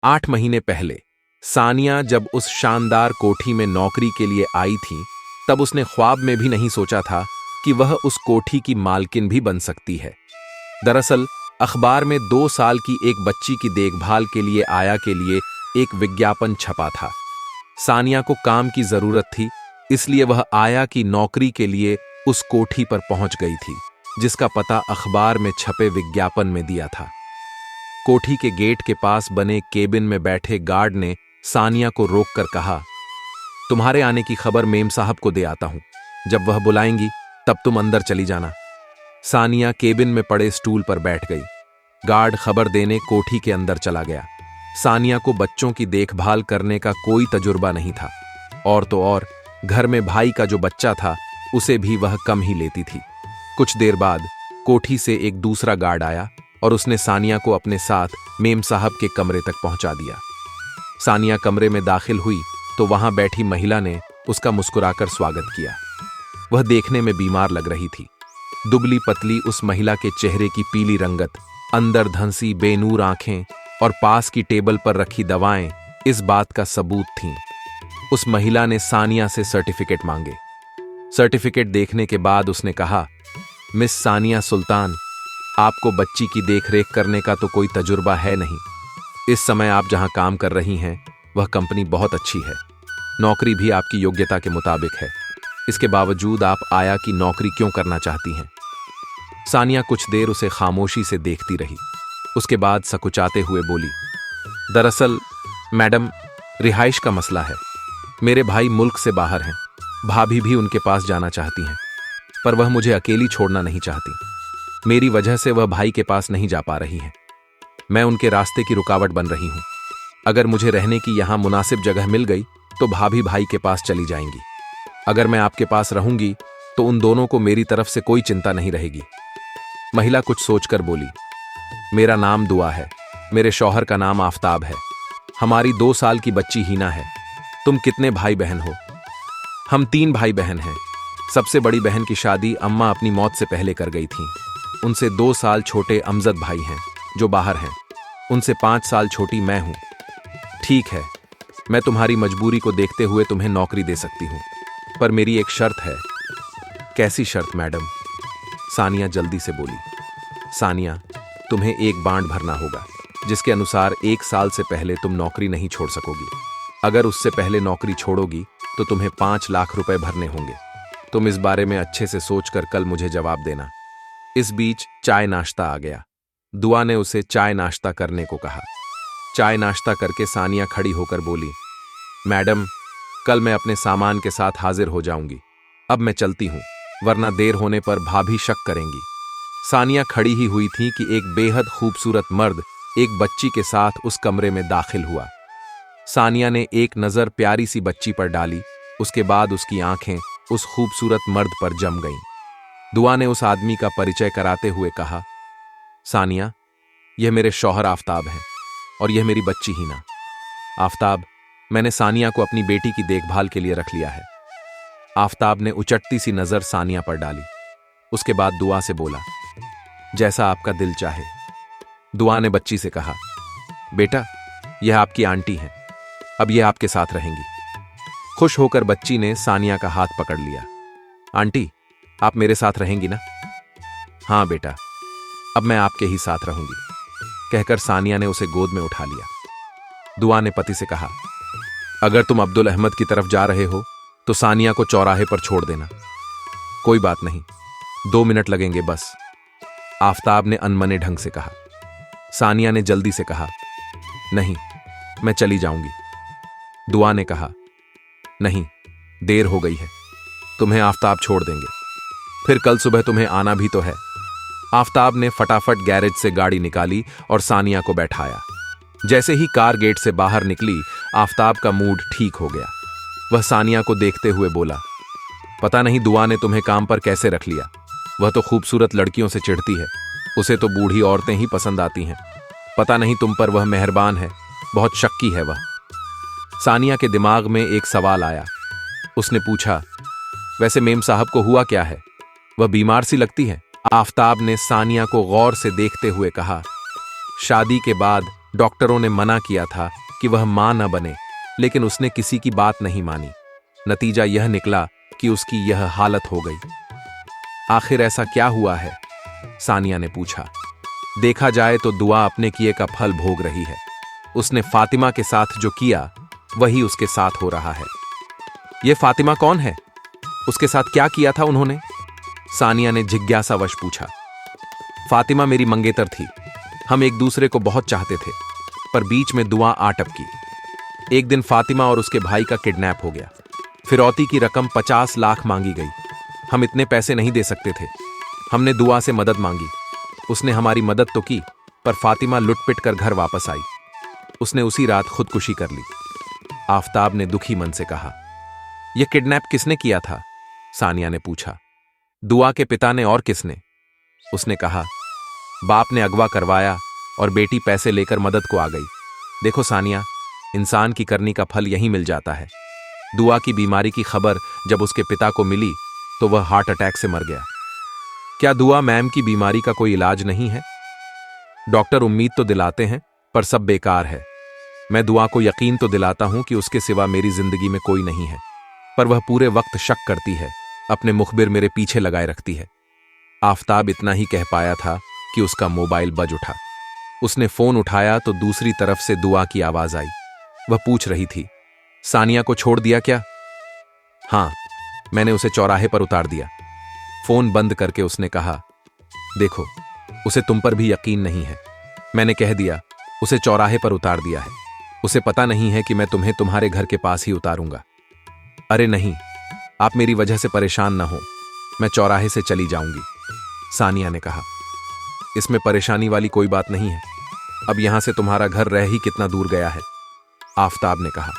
8 महीने पहले सानिया जब उस शानदार कोठी में नौकरी के लिए आई थी, तब उसने ख्वाब में भी नहीं सोचा था कि वह उस कोठी की मालकिन भी बन सकती है। दरअसल अखबार में 2 साल की एक बच्ची की देखभाल के लिए आया के लिए एक विज्ञापन छपा था। सानिया को काम की जरूरत थी, इसलिए वह आया की नौकरी के लिए उस कोठी पर पहुंच गई थी, जिसका पता अखबार में छपे विज्ञापन में दिया था। कोठी के गेट के पास बने केबिन में बैठे गार्ड ने सानिया को रोककर कहा, तुम्हारे आने की खबर मेम साहब को दे आता हूं। जब वह बुलाएंगी तब तुम अंदर चली जाना। सानिया केबिन में पड़े स्टूल पर बैठ गई। गार्ड खबर देने कोठी के अंदर चला गया। सानिया को बच्चों की देखभाल करने का कोई तजुर्बा नहीं था, और तो और घर में भाई का जो बच्चा था उसे भी वह कम ही लेती थी। कुछ देर बाद कोठी से एक दूसरा गार्ड आया और उसने सानिया को अपने साथ मेम साहब के कमरे तक पहुंचा दिया। सानिया कमरे में दाखिल हुई तो वहां बैठी महिला ने उसका मुस्कुराकर स्वागत किया। वह देखने में बीमार लग रही थी। दुबली पतली उस महिला के चेहरे की पीली रंगत, अंदर धंसी बेनूर आंखें और पास की टेबल पर रखी दवाएं इस बात का सबूत थीं। उस महिला ने सानिया से सर्टिफिकेट मांगे। सर्टिफिकेट देखने के बाद उसने कहा, मिस सानिया सुल्तान, आपको बच्ची की देखरेख करने का तो कोई तजुर्बा है नहीं। इस समय आप जहां काम कर रही हैं वह कंपनी बहुत अच्छी है, नौकरी भी आपकी योग्यता के मुताबिक है। इसके बावजूद आप आया की नौकरी क्यों करना चाहती हैं? सानिया कुछ देर उसे खामोशी से देखती रही। उसके बाद सकुचाते हुए बोली, दरअसल मैडम, रिहाइश का मसला है। मेरे भाई मुल्क से बाहर हैं, भाभी भी उनके पास जाना चाहती हैं, पर वह मुझे अकेली छोड़ना नहीं चाहती। मेरी वजह से वह भाई के पास नहीं जा पा रही हैं। मैं उनके रास्ते की रुकावट बन रही हूं। अगर मुझे रहने की यहां मुनासिब जगह मिल गई तो भाभी भाई के पास चली जाएंगी। अगर मैं आपके पास रहूंगी तो उन दोनों को मेरी तरफ से कोई चिंता नहीं रहेगी। महिला कुछ सोचकर बोली, मेरा नाम दुआ है, मेरे शौहर का नाम आफताब है, हमारी 2 साल की बच्ची हीना है। तुम कितने भाई बहन हो? हम 3 भाई बहन हैं। सबसे बड़ी बहन की शादी अम्मा अपनी मौत से पहले कर गई थीं। उनसे 2 साल छोटे अमजद भाई हैं जो बाहर हैं। उनसे 5 साल छोटी मैं हूं। ठीक है, मैं तुम्हारी मजबूरी को देखते हुए तुम्हें नौकरी दे सकती हूं, पर मेरी एक शर्त है। कैसी शर्त मैडम? सानिया जल्दी से बोली। सानिया, तुम्हें एक बांड भरना होगा, जिसके अनुसार 1 साल से पहले तुम नौकरी नहीं छोड़ सकोगी। अगर उससे पहले नौकरी छोड़ोगी तो तुम्हें 5 लाख रुपए भरने होंगे। तुम इस बारे में अच्छे से सोचकर कल मुझे जवाब देना। इस बीच चाय नाश्ता आ गया। दुआ ने उसे चाय नाश्ता करने को कहा। चाय नाश्ता करके सानिया खड़ी होकर बोली, मैडम, कल मैं अपने सामान के साथ हाजिर हो जाऊंगी। अब मैं चलती हूं, वरना देर होने पर भाभी शक करेंगी। सानिया खड़ी ही हुई थी कि एक बेहद खूबसूरत मर्द एक बच्ची के साथ उस कमरे में दाखिल हुआ। सानिया ने एक नजर प्यारी सी बच्ची पर डाली, उसके बाद उसकी आंखें उस खूबसूरत मर्द पर जम गईं। दुआ ने उस आदमी का परिचय कराते हुए कहा, सानिया, यह मेरे शौहर आफताब हैं और यह मेरी बच्ची हीना। आफताब, मैंने सानिया को अपनी बेटी की देखभाल के लिए रख लिया है। आफताब ने उचटती सी नजर सानिया पर डाली। उसके बाद दुआ से बोला, जैसा आपका दिल चाहे। दुआ ने बच्ची से कहा, बेटा, यह आपकी आंटी हैं, अब यह आपके साथ रहेंगी। खुश होकर बच्ची ने सानिया का हाथ पकड़ लिया। आंटी, आप मेरे साथ रहेंगी ना? हाँ बेटा, अब मैं आपके ही साथ रहूंगी, कहकर सानिया ने उसे गोद में उठा लिया। दुआ ने पति से कहा, अगर तुम अब्दुल अहमद की तरफ जा रहे हो तो सानिया को चौराहे पर छोड़ देना। कोई बात नहीं, 2 मिनट लगेंगे बस, आफताब ने अनमने ढंग से कहा। सानिया ने जल्दी से कहा, नहीं, मैं चली जाऊंगी। दुआ ने कहा, नहीं, देर हो गई है, तुम्हें आफताब छोड़ देंगे, फिर कल सुबह तुम्हें आना भी तो है। आफताब ने फटाफट गैरेज से गाड़ी निकाली और सानिया को बैठाया। जैसे ही कार गेट से बाहर निकली, आफताब का मूड ठीक हो गया। वह सानिया को देखते हुए बोला, पता नहीं दुआ ने तुम्हें काम पर कैसे रख लिया। वह तो खूबसूरत लड़कियों से चिढ़ती है, उसे तो बूढ़ी औरतें ही पसंद आती हैं। पता नहीं तुम पर वह मेहरबान है, बहुत शक्की है वह। सानिया के दिमाग में एक सवाल आया। उसने पूछा, वैसे मेम साहब को हुआ क्या है? वह बीमार सी लगती है। आफताब ने सानिया को गौर से देखते हुए कहा, शादी के बाद डॉक्टरों ने मना किया था कि वह मां न बने, लेकिन उसने किसी की बात नहीं मानी। नतीजा यह निकला कि उसकी यह हालत हो गई। आखिर ऐसा क्या हुआ है? सानिया ने पूछा। देखा जाए तो दुआ अपने किए का फल भोग रही है। उसने फातिमा के साथ जो किया वही उसके साथ हो रहा है। यह फातिमा कौन है? उसके साथ क्या किया था उन्होंने? सानिया ने जिज्ञासावश पूछा। फातिमा मेरी मंगेतर थी। हम एक दूसरे को बहुत चाहते थे, पर बीच में दुआ आ टपकी। एक दिन फातिमा और उसके भाई का किडनैप हो गया। फिरौती की रकम 50 लाख मांगी गई। हम इतने पैसे नहीं दे सकते थे। हमने दुआ से मदद मांगी। उसने हमारी मदद तो की, पर फातिमा लुटपिट कर घर वापस आई। उसने उसी रात खुदकुशी कर ली। आफताब ने दुखी मन से कहा। यह किडनैप किसने किया था? सानिया ने पूछा। दुआ के पिता ने, और किसने? उसने कहा, बाप ने अगवा करवाया और बेटी पैसे लेकर मदद को आ गई। देखो सानिया, इंसान की करनी का फल यहीं मिल जाता है। दुआ की बीमारी की खबर जब उसके पिता को मिली तो वह हार्ट अटैक से मर गया। क्या दुआ मैम की बीमारी का कोई इलाज नहीं है? डॉक्टर उम्मीद तो दिलाते हैं, पर सब बेकार है। मैं दुआ को यकीन तो दिलाता हूं कि उसके सिवा मेरी जिंदगी में कोई नहीं है, पर वह पूरे वक्त शक करती है, अपने मुखबिर मेरे पीछे लगाए रखती है। आफताब इतना ही कह पाया था कि उसका मोबाइल बज उठा। उसने फोन उठाया तो दूसरी तरफ से दुआ की आवाज आई। वह पूछ रही थी, सानिया को छोड़ दिया क्या? हाँ, मैंने उसे चौराहे पर उतार दिया। फोन बंद करके उसने कहा, देखो, उसे तुम पर भी यकीन नहीं है। मैंने कह दिया, उसे चौराहे पर उतार दिया है। उसे पता नहीं है कि मैं तुम्हें तुम्हारे घर के पास ही उतारूंगा। अरे नहीं, आप मेरी वजह से परेशान ना हो। मैं चौराहे से चली जाऊंगी, सानिया ने कहा। इसमें परेशानी वाली कोई बात नहीं है। अब यहां से तुम्हारा घर रह ही कितना दूर गया है, आफताब ने कहा।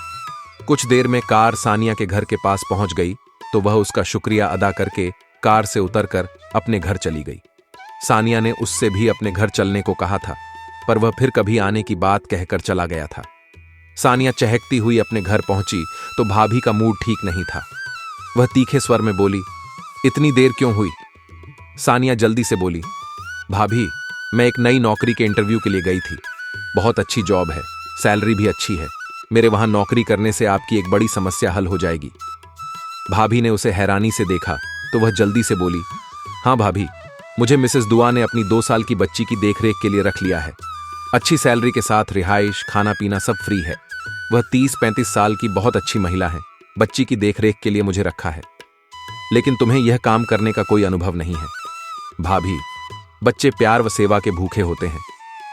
कुछ देर में कार सानिया के घर के पास पहुंच गई तो वह उसका शुक्रिया अदा करके कार से उतरकर अपने घर चली गई। सानिया ने उससे भी अपने घर चलने को कहा था, पर वह फिर कभी आने की बात कहकर चला गया था। सानिया चहकती हुई अपने घर पहुंची तो भाभी का मूड ठीक नहीं था। वह तीखे स्वर में बोली, इतनी देर क्यों हुई? सानिया जल्दी से बोली, भाभी, मैं एक नई नौकरी के इंटरव्यू के लिए गई थी। बहुत अच्छी जॉब है, सैलरी भी अच्छी है। मेरे वहां नौकरी करने से आपकी एक बड़ी समस्या हल हो जाएगी। भाभी ने उसे हैरानी से देखा तो वह जल्दी से बोली, हाँ भाभी, मुझे मिसेस दुआ ने अपनी 2 साल की बच्ची की देखरेख के लिए रख लिया है। अच्छी सैलरी के साथ रिहाइश, खाना पीना सब फ्री है। वह 30-35 साल की बहुत अच्छी महिला है। बच्ची की देखरेख के लिए मुझे रखा है, लेकिन तुम्हें यह काम करने का कोई अनुभव नहीं है। भाभी, बच्चे प्यार व सेवा के भूखे होते हैं।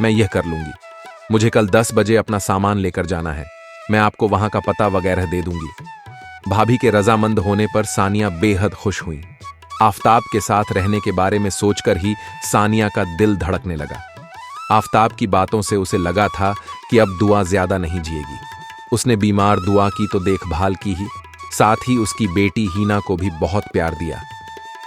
मैं यह कर लूंगी। मुझे कल 10 बजे अपना सामान लेकर जाना है। मैं आपको वहां का पता वगैरह दे दूंगी। भाभी के रजामंद होने पर सानिया बेहद खुश हुई। आफताब के साथ रहने के बारे में सोचकर ही सानिया का दिल धड़कने लगा। आफताब की बातों से उसे लगा था कि अब दुआ ज्यादा नहीं जिएगी। उसने बीमार दुआ की तो देखभाल की ही, साथ ही उसकी बेटी हीना को भी बहुत प्यार दिया।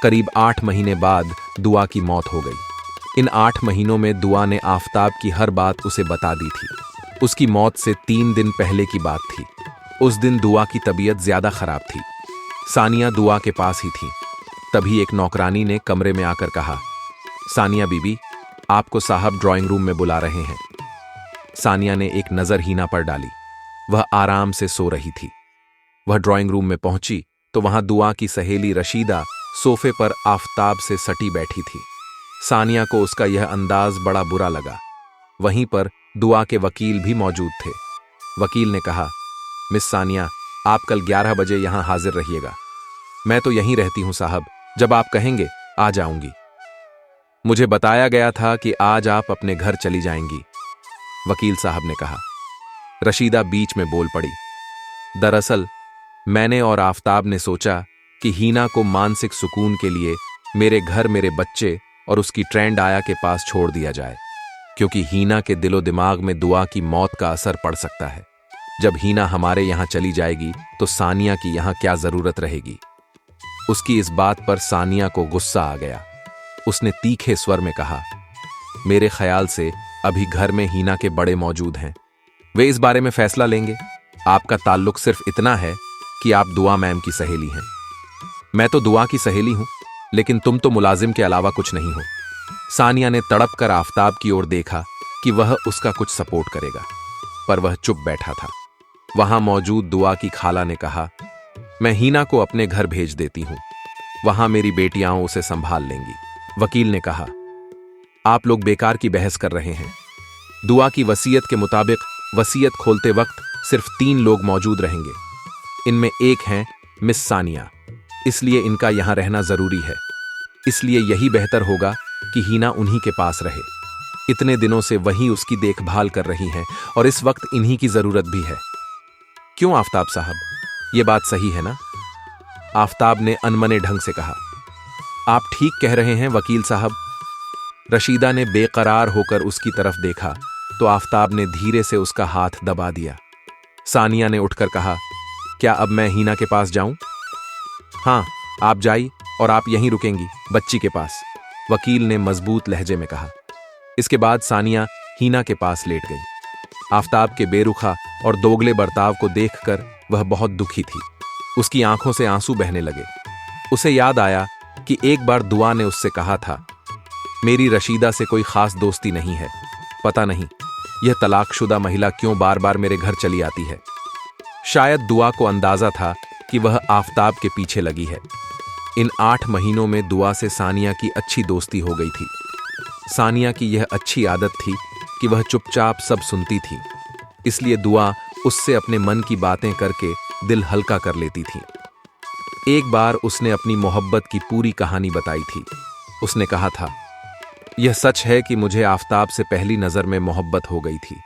करीब 8 महीने बाद दुआ की मौत हो गई। इन 8 महीनों में दुआ ने आफताब की हर बात उसे बता दी थी। उसकी मौत से 3 दिन पहले की बात थी। उस दिन दुआ की तबीयत ज्यादा खराब थी। सानिया दुआ के पास ही थी। तभी एक नौकरानी ने कमरे में आकर कहा, सानिया बीबी, आपको साहब ड्राइंग रूम में बुला रहे हैं। सानिया ने एक नजर हीना पर डाली। वह आराम से सो रही थी। वह ड्राइंग रूम में पहुंची तो वहां दुआ की सहेली रशीदा सोफे पर आफताब से सटी बैठी थी। सानिया को उसका यह अंदाज बड़ा बुरा लगा। वहीं पर दुआ के वकील भी मौजूद थे। वकील ने कहा, मिस सानिया, आप कल 11 बजे यहां हाजिर रहिएगा। मैं तो यहीं रहती हूं साहब, जब आप कहेंगे आ जाऊंगी। मुझे बताया गया था कि आज आप अपने घर चली जाएंगी, वकील साहब ने कहा। रशीदा बीच में बोल पड़ी, दरअसल मैंने और आफताब ने सोचा कि हीना को मानसिक सुकून के लिए मेरे घर मेरे बच्चे और उसकी ट्रेंड आया के पास छोड़ दिया जाए, क्योंकि हीना के दिलो दिमाग में दुआ की मौत का असर पड़ सकता है। जब हीना हमारे यहां चली जाएगी तो सानिया की यहां क्या जरूरत रहेगी। उसकी इस बात पर सानिया को गुस्सा आ गया। उसने तीखे स्वर में कहा, मेरे ख्याल से अभी घर में हीना के बड़े मौजूद हैं। वे इस बारे में फैसला लेंगे। आपका ताल्लुक सिर्फ इतना है कि आप दुआ मैम की सहेली हैं। मैं तो दुआ की सहेली हूं, लेकिन तुम तो मुलाजिम के अलावा कुछ नहीं हो। सानिया ने तड़प कर आफताब की ओर देखा कि वह उसका कुछ सपोर्ट करेगा, पर वह चुप बैठा था। वहां मौजूद दुआ की खाला ने कहा, मैं हीना को अपने घर भेज देती हूं, वहां मेरी बेटियां उसे संभाल लेंगी। वकील ने कहा, आप लोग बेकार की बहस कर रहे हैं। दुआ की वसीयत के मुताबिक वसीयत खोलते वक्त सिर्फ 3 लोग मौजूद रहेंगे। इनमें एक हैं मिस सानिया, इसलिए इनका यहां रहना जरूरी है। इसलिए यही बेहतर होगा कि हीना उन्हीं के पास रहे। इतने दिनों से वही उसकी देखभाल कर रही हैं और इस वक्त इन्हीं की जरूरत भी है। क्यों आफताब साहब, ये बात सही है ना? आफताब ने अनमने ढंग से कहा। आप ठीक कह रहे हैं वकील साहब। रशीदा ने बेकरार होकर उसकी तरफ देखा तो आफताब ने धीरे से उसका हाथ दबा दिया। सानिया ने उठकर कहा, क्या अब मैं हीना के पास जाऊं? हाँ, आप जाइए और आप यहीं रुकेंगी, बच्ची के पास, वकील ने मजबूत लहजे में कहा। इसके बाद सानिया हीना के पास लेट गई। आफताब के बेरुखा और दोगले बर्ताव को देखकर वह बहुत दुखी थी। उसकी आंखों से आंसू बहने लगे। उसे याद आया कि एक बार दुआ ने उससे कहा था, मेरी रशीदा से कोई खास दोस्ती नहीं है, पता नहीं यह तलाकशुदा महिला क्यों बार बार मेरे घर चली आती है। शायद दुआ को अंदाजा था कि वह आफताब के पीछे लगी है। इन 8 महीनों में दुआ से सानिया की अच्छी दोस्ती हो गई थी। सानिया की यह अच्छी आदत थी कि वह चुपचाप सब सुनती थी, इसलिए दुआ उससे अपने मन की बातें करके दिल हल्का कर लेती थी। एक बार उसने अपनी मोहब्बत की पूरी कहानी बताई थी। उसने कहा था, यह सच है कि मुझे आफताब से पहली नजर में मोहब्बत हो गई थी।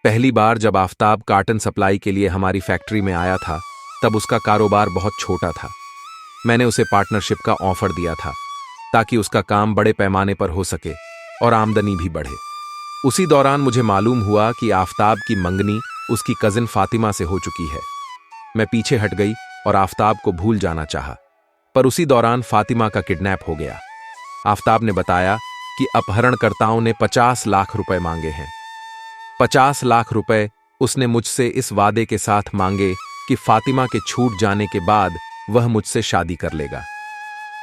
पहली बार जब आफताब कार्टन सप्लाई के लिए हमारी फैक्ट्री में आया था, तब उसका कारोबार बहुत छोटा था। मैंने उसे पार्टनरशिप का ऑफर दिया था ताकि उसका काम बड़े पैमाने पर हो सके और आमदनी भी बढ़े। उसी दौरान मुझे मालूम हुआ कि आफताब की मंगनी उसकी कजिन फातिमा से हो चुकी है। मैं पीछे हट गई और आफताब को भूल जाना चाहा, पर उसी दौरान फातिमा का किडनैप हो गया। आफताब ने बताया कि अपहरणकर्ताओं ने 50 लाख रुपए मांगे हैं। 50 लाख रुपए उसने मुझसे इस वादे के साथ मांगे कि फातिमा के छूट जाने के बाद वह मुझसे शादी कर लेगा।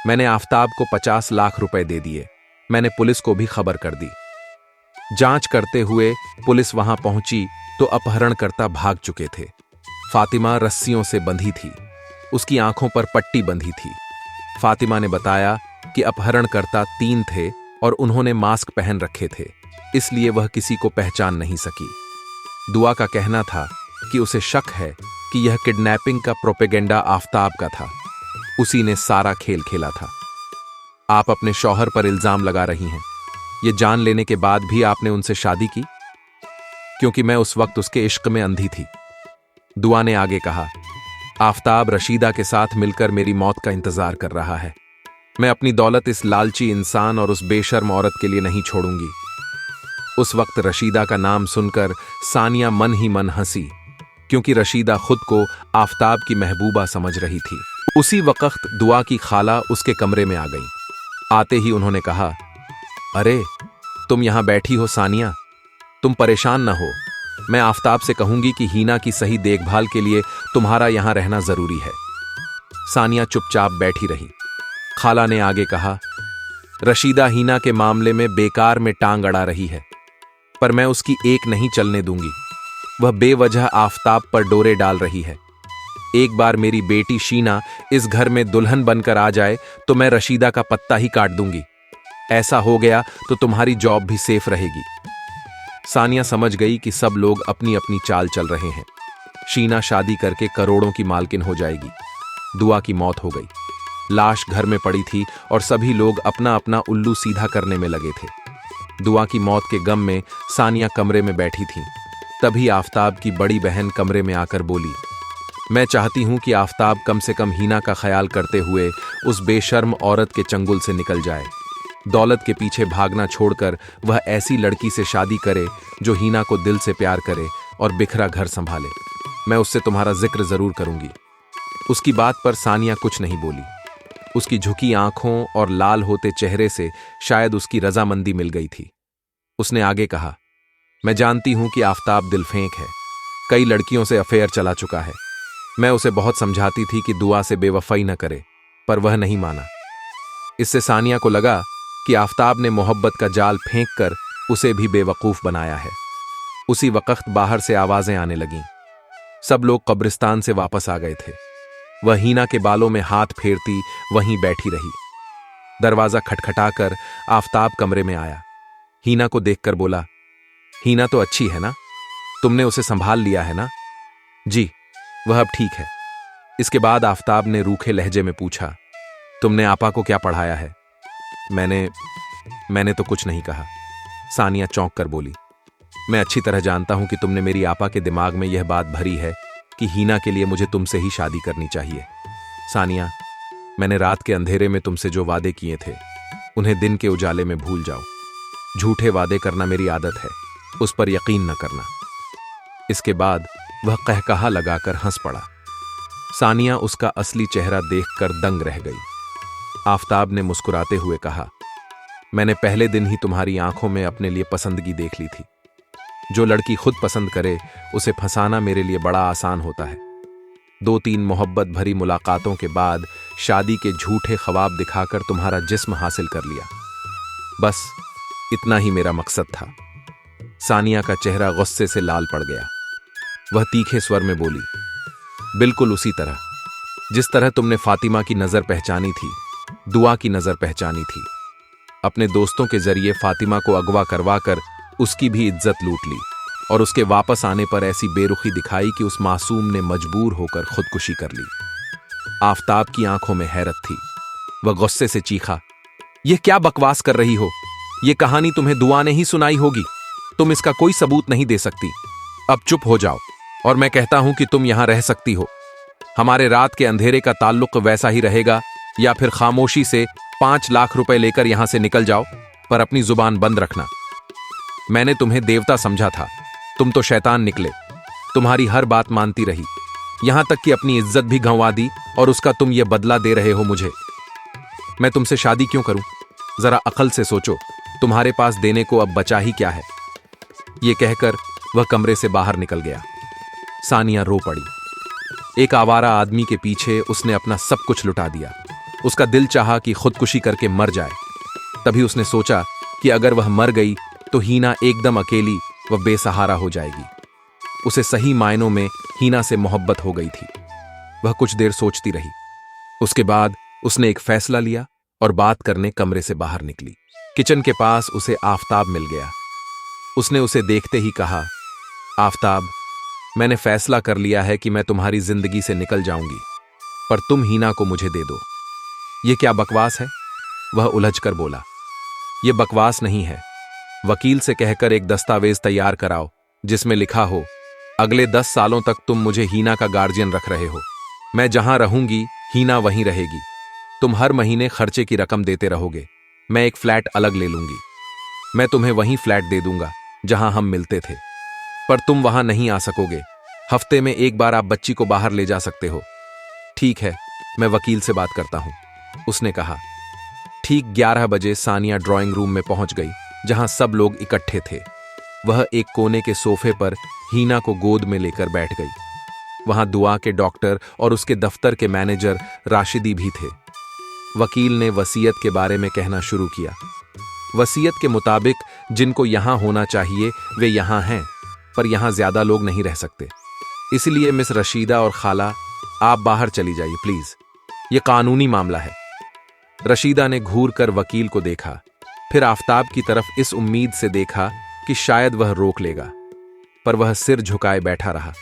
मैंने आफताब को 50 लाख रुपए दे दिए। मैंने पुलिस को भी खबर कर दी। जांच करते हुए पुलिस वहां पहुंची तो अपहरणकर्ता भाग चुके थे। फातिमा रस्सियों से बंधी थी, उसकी आंखों पर पट्टी बंधी थी। फातिमा ने बताया कि अपहरणकर्ता 3 थे और उन्होंने मास्क पहन रखे थे, इसलिए वह किसी को पहचान नहीं सकी। दुआ का कहना था कि उसे शक है कि यह किडनैपिंग का प्रोपेगेंडा आफताब का था, उसी ने सारा खेल खेला था। आप अपने शौहर पर इल्जाम लगा रही हैं, यह जान लेने के बाद भी आपने उनसे शादी की? क्योंकि मैं उस वक्त उसके इश्क में अंधी थी। दुआ ने आगे कहा, आफताब रशीदा के साथ मिलकर मेरी मौत का इंतजार कर रहा है। मैं अपनी दौलत इस लालची इंसान और उस बेशर्म औरत के लिए नहीं छोड़ूंगी। उस वक्त रशीदा का नाम सुनकर सानिया मन ही मन हंसी, क्योंकि रशीदा खुद को आफताब की महबूबा समझ रही थी। उसी वक्त दुआ की खाला उसके कमरे में आ गई। आते ही उन्होंने कहा, अरे तुम यहां बैठी हो सानिया, तुम परेशान ना हो। मैं आफताब से कहूंगी कि हीना की सही देखभाल के लिए तुम्हारा यहां रहना जरूरी है। सानिया चुपचाप बैठी रही। खाला ने आगे कहा, रशीदा हीना के मामले में बेकार में टांग अड़ा रही है, पर मैं उसकी एक नहीं चलने दूंगी। वह बेवजह आफताब पर डोरे डाल रही है। एक बार मेरी बेटी शीना इस घर में दुल्हन बनकर आ जाए तो मैं रशीदा का पत्ता ही काट दूंगी। ऐसा हो गया तो तुम्हारी जॉब भी सेफ रहेगी। सानिया समझ गई कि सब लोग अपनी अपनी चाल चल रहे हैं। शीना शादी करके करोड़ों की मालकिन हो जाएगी। दुआ की मौत हो गई। लाश घर में पड़ी थी और सभी लोग अपना अपना उल्लू सीधा करने में लगे थे। दुआ की मौत के गम में सानिया कमरे में बैठी थी। तभी आफताब की बड़ी बहन कमरे में आकर बोली, मैं चाहती हूं कि आफताब कम से कम हीना का ख्याल करते हुए उस बेशर्म औरत के चंगुल से निकल जाए। दौलत के पीछे भागना छोड़कर वह ऐसी लड़की से शादी करे जो हीना को दिल से प्यार करे और बिखरा घर संभाले। मैं उससे तुम्हारा जिक्र जरूर करूंगी। उसकी बात पर सानिया कुछ नहीं बोली। उसकी झुकी आंखों और लाल होते चेहरे से शायद उसकी रजामंदी मिल गई थी। उसने आगे कहा, मैं जानती हूं कि आफताब दिलफेंक है, कई लड़कियों से अफेयर चला चुका है। मैं उसे बहुत समझाती थी कि दुआ से बेवफाई न करे, पर वह नहीं माना। इससे सानिया को लगा कि आफताब ने मोहब्बत का जाल फेंक कर उसे भी बेवकूफ बनाया है। उसी वक्त बाहर से आवाजें आने लगीं। सब लोग कब्रिस्तान से वापस आ गए थे। वह हीना के बालों में हाथ फेरती वहीं बैठी रही। दरवाजा खटखटाकर आफताब कमरे में आया। हीना को देखकर बोला, हीना तो अच्छी है ना? तुमने उसे संभाल लिया है ना? जी, वह अब ठीक है। इसके बाद आफताब ने रूखे लहजे में पूछा, तुमने आपा को क्या पढ़ाया है? मैंने तो कुछ नहीं कहा। सानिया चौंक कर बोली, मैं अच्छी तरह जानता हूं कि तुमने मेरी आपा के दिमाग में यह बात भरी है कि हीना के लिए मुझे तुमसे ही शादी करनी चाहिए। सानिया, मैंने रात के अंधेरे में तुमसे जो वादे किए थे उन्हें दिन के उजाले में भूल जाओ। झूठे वादे करना मेरी आदत है, उस पर यकीन न करना। इसके बाद वह कहकहा लगाकर हंस पड़ा। सानिया उसका असली चेहरा देखकर दंग रह गई। आफताब ने मुस्कुराते हुए कहा, मैंने पहले दिन ही तुम्हारी आंखों में अपने लिए पसंदगी देख ली थी। जो लड़की खुद पसंद करे उसे फंसाना मेरे लिए बड़ा आसान होता है। 2-3 मोहब्बत भरी मुलाकातों के बाद शादी के झूठे ख्वाब दिखाकर तुम्हारा जिस्म हासिल कर लिया। बस इतना ही मेरा मकसद था। सानिया का चेहरा गुस्से से लाल पड़ गया। वह तीखे स्वर में बोली, बिल्कुल उसी तरह जिस तरह तुमने फातिमा की नजर पहचानी थी, दुआ की नजर पहचानी थी। अपने दोस्तों के जरिए फातिमा को अगवा करवाकर उसकी भी इज्जत लूट ली और उसके वापस आने पर ऐसी बेरुखी दिखाई कि उस मासूम ने मजबूर होकर खुदकुशी कर ली। आफताब की आंखों में हैरत थी। वह गुस्से से चीखा, यह क्या बकवास कर रही हो? यह कहानी तुम्हें दुआ ने ही सुनाई होगी। तुम इसका कोई सबूत नहीं दे सकती। अब चुप हो जाओ और मैं कहता हूं कि तुम यहां रह सकती हो। हमारे रात के अंधेरे का ताल्लुक वैसा ही रहेगा, या फिर खामोशी से 5 लाख रुपए लेकर यहां से निकल जाओ, पर अपनी जुबान बंद रखना। मैंने तुम्हें देवता समझा था, तुम तो शैतान निकले। तुम्हारी हर बात मानती रही, यहां तक कि अपनी इज्जत भी गंवा दी, और उसका तुम ये बदला दे रहे हो मुझे। मैं तुमसे शादी क्यों करूं? जरा अकल से सोचो, तुम्हारे पास देने को अब बचा ही क्या है? यह कहकर वह कमरे से बाहर निकल गया। सानिया रो पड़ी। एक आवारा आदमी के पीछे उसने अपना सब कुछ लुटा दिया। उसका दिल चाहा कि खुदकुशी करके मर जाए। तभी उसने सोचा कि अगर वह मर गई तो हीना एकदम अकेली व बेसहारा हो जाएगी। उसे सही मायनों में हीना से मोहब्बत हो गई थी। वह कुछ देर सोचती रही। उसके बाद उसने एक फैसला लिया और बात करने कमरे से बाहर निकली। किचन के पास उसे आफताब मिल गया। उसने उसे देखते ही कहा, आफताब, मैंने फैसला कर लिया है कि मैं तुम्हारी जिंदगी से निकल जाऊंगी, पर तुम हीना को मुझे दे दो। यह क्या बकवास है? वह उलझकर बोला, यह बकवास नहीं है। वकील से कहकर एक दस्तावेज तैयार कराओ जिसमें लिखा हो, अगले 10 सालों तक तुम मुझे हीना का गार्जियन रख रहे हो। मैं जहां रहूंगी हीना वहीं रहेगी। तुम हर महीने खर्चे की रकम देते रहोगे। मैं एक फ्लैट अलग ले लूंगी। मैं तुम्हें वहीं फ्लैट दे दूंगा जहां हम मिलते थे, पर तुम वहां नहीं आ सकोगे। हफ्ते में एक बार आप बच्ची को बाहर ले जा सकते हो। ठीक है, मैं वकील से बात करता हूं, उसने कहा। ठीक 11 बजे सानिया ड्राइंग रूम में पहुंच गई, जहां सब लोग इकट्ठे थे। वह एक कोने के सोफे पर हीना को गोद में लेकर बैठ गई। वहां दुआ के डॉक्टर और उसके दफ्तर के मैनेजर राशिदी भी थे। वकील ने वसीयत के बारे में कहना शुरू किया। वसीयत के मुताबिक जिनको यहां होना चाहिए वे यहां हैं, पर यहां ज्यादा लोग नहीं रह सकते। इसलिए मिस रशीदा और खाला, आप बाहर चली जाइए प्लीज। यह कानूनी मामला है। रशीदा ने घूर कर वकील को देखा, फिर आफताब की तरफ इस उम्मीद से देखा कि शायद वह रोक लेगा, पर वह सिर झुकाए बैठा रहा।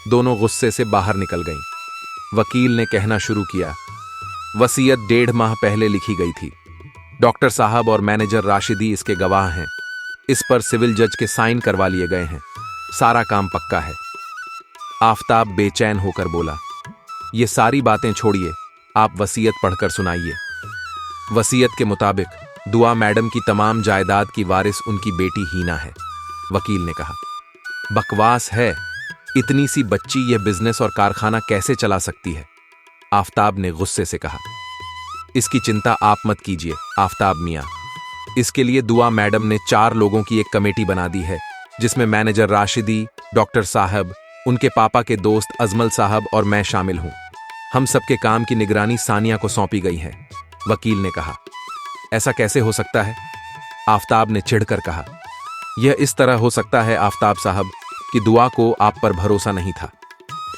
दोनों गुस्से से बाहर निकल गईं। वकील ने कहना शुरू किया, वसीयत 1.5 माह पहले लिखी गई थी। डॉक्टर साहब और मैनेजर राशिदी इसके गवाह हैं। इस पर सिविल जज के साइन करवा लिए गए हैं। सारा काम पक्का है। आफताब बेचैन होकर बोला, ये सारी बातें छोड़िए, आप वसीयत पढ़कर सुनाइए। वसीयत के मुताबिक दुआ मैडम की तमाम जायदाद की वारिस उनकी बेटी हीना है, वकील ने कहा। बकवास है, इतनी सी बच्ची यह बिजनेस और कारखाना कैसे चला सकती है? आफताब ने गुस्से से कहा। इसकी चिंता आप मत कीजिए आफताब मियां। इसके लिए दुआ मैडम ने 4 लोगों की एक कमेटी बना दी है, जिसमें मैनेजर राशिदी, डॉक्टर साहब, उनके पापा के दोस्त अजमल साहब और मैं शामिल हूं। हम सबके काम की निगरानी सानिया को सौंपी गई है, वकील ने कहा। ऐसा कैसे हो सकता है? आफताब ने चिढ़कर कहा। यह इस तरह हो सकता है आफताब साहब कि दुआ को आप पर भरोसा नहीं था।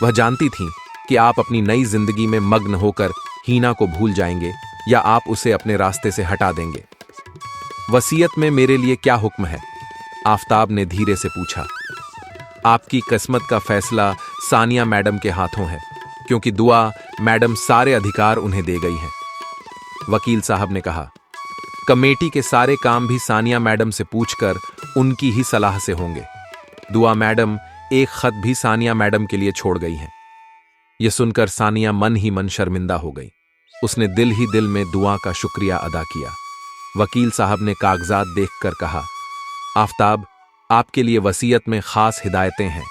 वह जानती थीं कि आप अपनी नई जिंदगी में मग्न होकर हीना को भूल जाएंगे या आप उसे अपने रास्ते से हटा देंगे। वसीयत में मेरे लिए क्या हुक्म है? आफताब ने धीरे से पूछा। आपकी किस्मत का फैसला सानिया मैडम के हाथों है, क्योंकि दुआ मैडम सारे अधिकार उन्हें दे गई हैं। वकील साहब ने कहा, कमेटी के सारे काम भी सानिया मैडम से पूछकर उनकी ही सलाह से होंगे। दुआ मैडम एक खत भी सानिया मैडम के लिए छोड़ गई हैं। यह सुनकर सानिया मन ही मन शर्मिंदा हो गई। उसने दिल ही दिल में दुआ का शुक्रिया अदा किया। वकील साहब ने कागजात देखकर कहा, आफताब, आपके लिए वसीयत में खास हिदायतें हैं।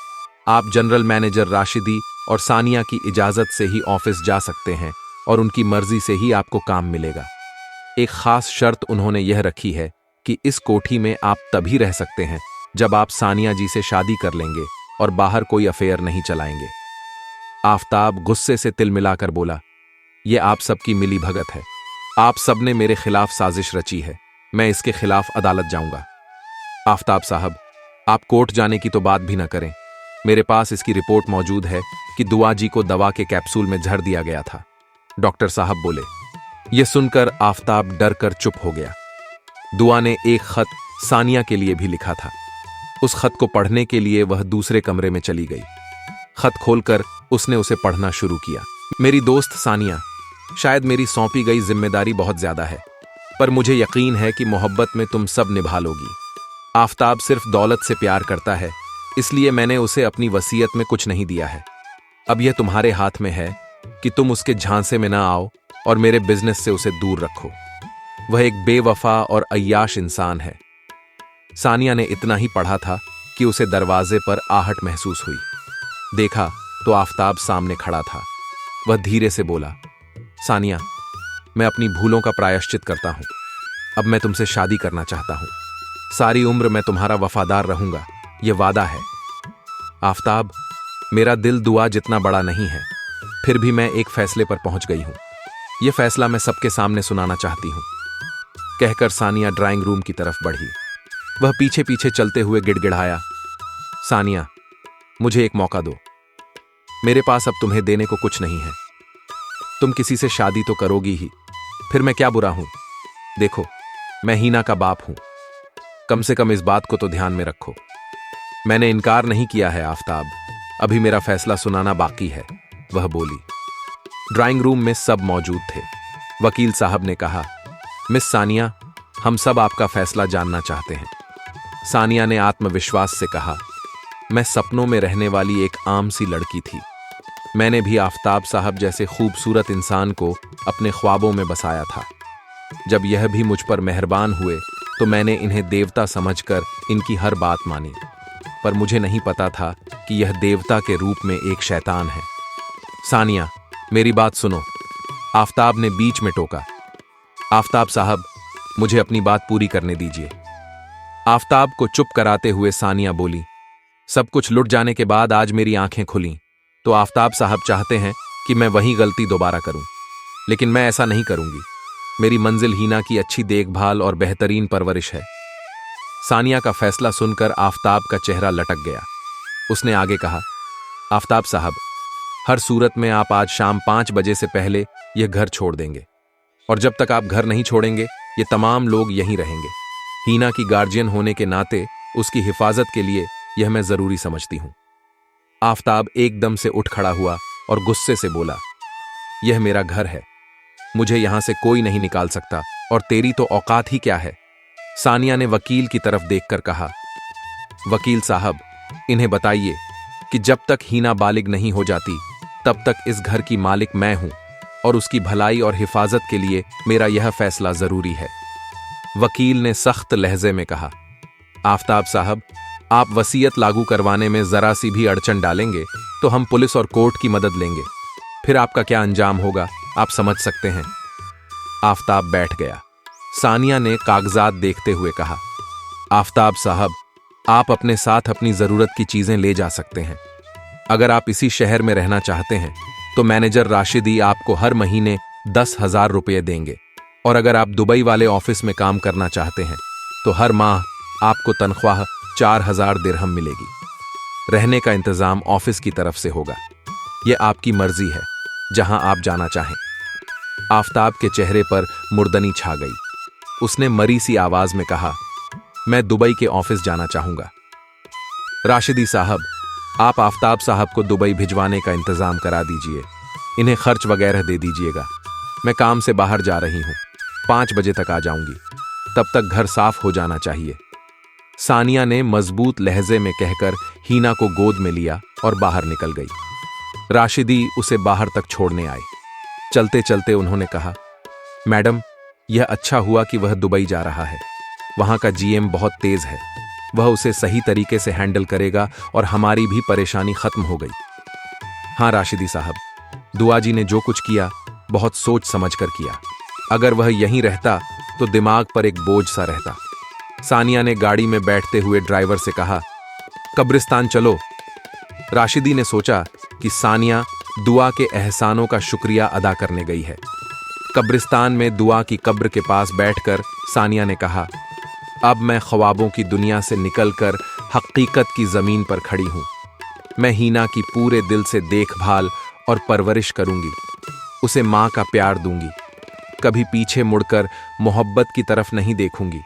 आप जनरल मैनेजर राशिदी और सानिया की इजाजत से ही ऑफिस जा सकते हैं और उनकी मर्जी से ही आपको काम मिलेगा। एक खास शर्त उन्होंने यह रखी है कि इस कोठी में आप तभी रह सकते हैं जब आप सानिया जी से शादी कर लेंगे और बाहर कोई अफेयर नहीं चलाएंगे। आफताब गुस्से से तिल मिलाकर बोला, यह आप सबकी मिली भगत है। आप सबने मेरे खिलाफ साजिश रची है। मैं इसके खिलाफ अदालत जाऊंगा। आफताब साहब, आप कोर्ट जाने की तो बात भी न करें। मेरे पास इसकी रिपोर्ट मौजूद है कि दुआ जी को दवा के कैप्सूल में झड़ दिया गया था। डॉक्टर साहब बोले। यह सुनकर आफताब डर कर चुप हो गया। दुआ ने एक खत सानिया के लिए भी लिखा था। उस खत को पढ़ने के लिए वह दूसरे कमरे में चली गई। खत खोलकर उसने उसे पढ़ना शुरू किया। मेरी दोस्त सानिया, शायद मेरी सौंपी गई जिम्मेदारी बहुत ज्यादा है, पर मुझे यकीन है कि मोहब्बत में तुम सब निभा लोगी। आफताब सिर्फ दौलत से प्यार करता है, इसलिए मैंने उसे अपनी वसीयत में कुछ नहीं दिया है। अब यह तुम्हारे हाथ में है कि तुम उसके झांसे में ना आओ और मेरे बिजनेस से उसे दूर रखो। वह एक बेवफा और अय्याश इंसान है। सानिया ने इतना ही पढ़ा था कि उसे दरवाजे पर आहट महसूस हुई। देखा तो आफताब सामने खड़ा था। वह धीरे से बोला, सानिया, मैं अपनी भूलों का प्रायश्चित करता हूं। अब मैं तुमसे शादी करना चाहता हूं। सारी उम्र मैं तुम्हारा वफादार रहूंगा, यह वादा है। आफताब, मेरा दिल दुआ जितना बड़ा नहीं है, फिर भी मैं एक फैसले पर पहुंच गई हूं। यह फैसला मैं सबके सामने सुनाना चाहती हूं। कहकर सानिया ड्राइंग रूम की तरफ बढ़ी। वह पीछे पीछे चलते हुए गिड़गिड़ाया, सानिया, मुझे एक मौका दो। मेरे पास अब तुम्हें देने को कुछ नहीं है। तुम किसी से शादी तो करोगी ही, फिर मैं क्या बुरा हूं? देखो, मैं हीना का बाप हूं। कम से कम इस बात को तो ध्यान में रखो। मैंने इनकार नहीं किया है आफताब, अभी मेरा फैसला सुनाना बाकी है, वह बोली। ड्राइंग रूम में सब मौजूद थे। वकील साहब ने कहा, मिस सानिया, हम सब आपका फैसला जानना चाहते हैं। सानिया ने आत्मविश्वास से कहा, मैं सपनों में रहने वाली एक आम सी लड़की थी। मैंने भी आफताब साहब जैसे खूबसूरत इंसान को अपने ख्वाबों में बसाया था। जब यह भी मुझ पर मेहरबान हुए तो मैंने इन्हें देवता समझकर इनकी हर बात मानी, पर मुझे नहीं पता था कि यह देवता के रूप में एक शैतान है। सानिया, मेरी बात सुनो, आफताब ने बीच में टोका। आफताब साहब, मुझे अपनी बात पूरी करने दीजिए। आफताब को चुप कराते हुए सानिया बोली, सब कुछ लुट जाने के बाद आज मेरी आंखें खुलीं, तो आफताब साहब चाहते हैं कि मैं वही गलती दोबारा करूं, लेकिन मैं ऐसा नहीं करूंगी। मेरी मंजिल हीना की अच्छी देखभाल और बेहतरीन परवरिश है। सानिया का फैसला सुनकर आफताब का चेहरा लटक गया। उसने आगे कहा, आफताब साहब, हर सूरत में आप आज शाम 5 बजे से पहले यह घर छोड़ देंगे, और जब तक आप घर नहीं छोड़ेंगे ये तमाम लोग यहीं रहेंगे। हीना की गार्जियन होने के नाते उसकी हिफाजत के लिए यह मैं जरूरी समझती हूं। आफताब एकदम से उठ खड़ा हुआ और गुस्से से बोला, यह मेरा घर है, मुझे यहां से कोई नहीं निकाल सकता, और तेरी तो औकात ही क्या है। सानिया ने वकील की तरफ देखकर कहा, वकील साहब, इन्हें बताइए कि जब तक हीना बालिग नहीं हो जाती तब तक इस घर की मालिक मैं हूं, और उसकी भलाई और हिफाजत के लिए मेरा यह फैसला जरूरी है। वकील ने सख्त लहजे में कहा, आफताब साहब, आप वसीयत लागू करवाने में जरा सी भी अड़चन डालेंगे तो हम पुलिस और कोर्ट की मदद लेंगे। फिर आपका क्या अंजाम होगा आप समझ सकते हैं। आफताब बैठ गया। सानिया ने कागजात देखते हुए कहा, आफताब साहब, आप अपने साथ अपनी जरूरत की चीजें ले जा सकते हैं। अगर आप इसी शहर में रहना चाहते हैं तो मैनेजर राशिदी आपको हर महीने 10,000 रुपये देंगे, और अगर आप दुबई वाले ऑफिस में काम करना चाहते हैं तो हर माह आपको तनख्वाह 4,000 दिरहम मिलेगी। रहने का इंतजाम ऑफिस की तरफ से होगा। यह आपकी मर्जी है, जहां आप जाना चाहें। आफताब के चेहरे पर मुर्दनी छा गई। उसने मरी सी आवाज में कहा, मैं दुबई के ऑफिस जाना चाहूंगा। राशिदी साहब, आप आफताब साहब को दुबई भिजवाने का इंतजाम करा दीजिए। इन्हें खर्च वगैरह दे दीजिएगा। मैं काम से बाहर जा रही हूं, 5 बजे तक आ जाऊंगी। तब तक घर साफ हो जाना चाहिए। सानिया ने मजबूत लहजे में कहकर हीना को गोद में लिया और बाहर निकल गई। राशिदी उसे बाहर तक छोड़ने आए। चलते चलते उन्होंने कहा, मैडम, यह अच्छा हुआ कि वह दुबई जा रहा है। वहां का जीएम बहुत तेज है। वह उसे सही तरीके से हैंडल करेगा और हमारी भी परेशानी खत्म हो गई। हाँ राशिदी साहब, दुआ जी ने जो कुछ किया बहुत सोच समझ कर किया। अगर वह यहीं रहता तो दिमाग पर एक बोझ सा रहता। सानिया ने गाड़ी में बैठते हुए ड्राइवर से कहा, कब्रिस्तान चलो। राशिदी ने सोचा कि सानिया दुआ के एहसानों का शुक्रिया अदा करने गई है। कब्रिस्तान में दुआ की कब्र के पास बैठकर सानिया ने कहा, अब मैं ख्वाबों की दुनिया से निकलकर हकीकत की जमीन पर खड़ी हूं। मैं हीना की पूरे दिल से देखभाल और परवरिश करूंगी। उसे मां का प्यार दूंगी। कभी पीछे मुड़कर मोहब्बत की तरफ नहीं देखूंगी।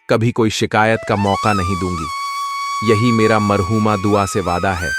कभी कोई शिकायत का मौका नहीं दूंगी। यही मेरा मरहूमा दुआ से वादा है।